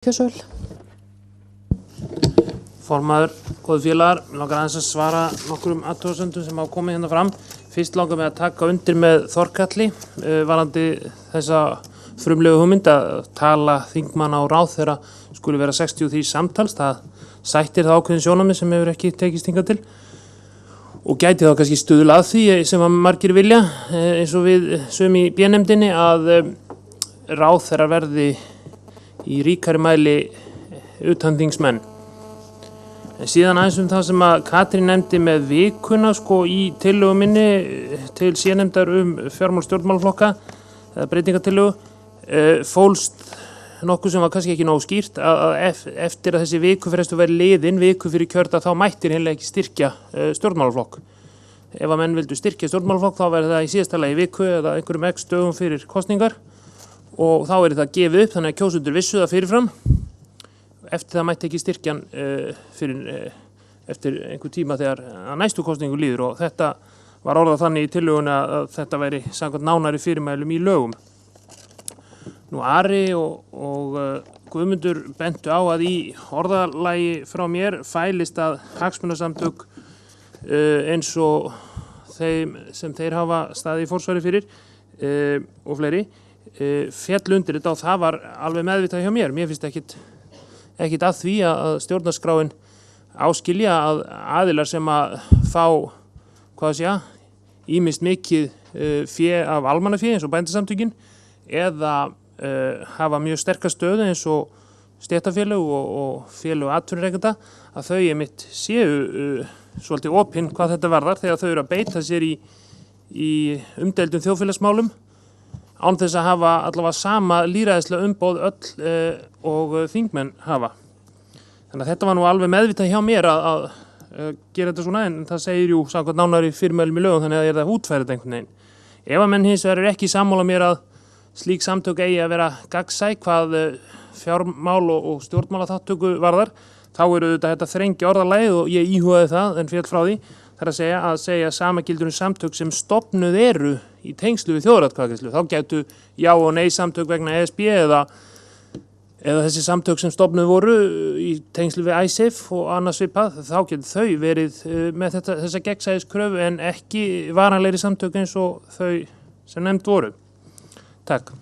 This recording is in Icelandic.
Kjörsöl. Formaður, góðu félagar, mig langar aðeins að svara nokkrum athugasemdum sem hafa komið hérna fram. Fyrst langar mig að taka undir með Þorkalli varðandi þessa frumlegu hugmynd að tala þingmanna og ráðherra skuli vera 63 samtals. Það sættir það ákveðin sjónarmið sem hefur ekki tekist hingað til og gæti þá kannski stuðla að því sem að margir vilja, eins og við sögum í B-nefndinni, að ráðherrar verði í ríkari mæli utanþingsmenn. En síðan aðeins það sem að Katrín nefndi með vikuna í tillögu minni til sérnefndar fjármál stjórnmálaflokka eða breytingatillögu, fólst nokkuð sem var kannski ekki nógu skýrt að eftir að þessi vikufrestur væri liðin, viku fyrir kjördag, þá mættir hreinlega ekki styrkja stjórnmálaflokk. Ef að menn vildu styrkja stjórnmálaflokk þá verði það í síðasta lagi viku eða einhverjum x dögum fyrir kosningar og þá það gefið upp, þannig að kjósendur vissu það fyrirfram. Eftir það mætti ekki styrkjan eftir einhver tíma þegar að næstu kosningu líður, og þetta var orðað þannig í tillögunni að þetta væri samkvæmt nánari fyrirmælum í lögum. Nú Ari og Guðmundur bentu á að í orðalagi frá mér fælist að hagsmunasamtök eins og þeim sem þeir hafa staðið í forsvari fyrir og fleiri féll undir þetta, og það var alveg meðvitað hjá mér. Mér finnst ekkit að því að stjórnarskráin áskilja að aðilar sem að fá, ýmist mikið fé af almannafé eins og bændasamtökin eða hafa mjög sterka stöðu eins og stéttarfélög og félög atvinnurekenda, að þau einmitt séu svolítið opin hvað þetta varðar þegar þau eru að beita sér í umdeildum þjóðfélagsmálum án þess að hafa allavega sama lýðræðislega umboð öll og þingmenn hafa. Þannig að þetta var nú alveg meðvitað hjá mér að gera þetta svona, en það segir jú samkvæmt nánari fyrirmælum í lögum, þannig að ég er það útfærið einhvern veginn. Ef að menn hins vegar er ekki sammála mér að slík samtök eigi að vera gagnsæ hvað fjármál og stjórnmálaþátttöku varðar, þá eru þetta þrengja orðalagið og ég íhugaði það en féll frá því. Það er að segja sama gildur samtök sem stofnuð eru í tengslu við þjóðaratkvæðagreiðslu. Þá gætu já og nei samtök vegna ESB eða þessi samtök sem stofnuð voru í tengslu við ISAF og annað svipað, þá getur þau verið með þessa gegnsæðiskröfu en ekki varanlegri samtök eins og þau sem nefnd voru. Takk.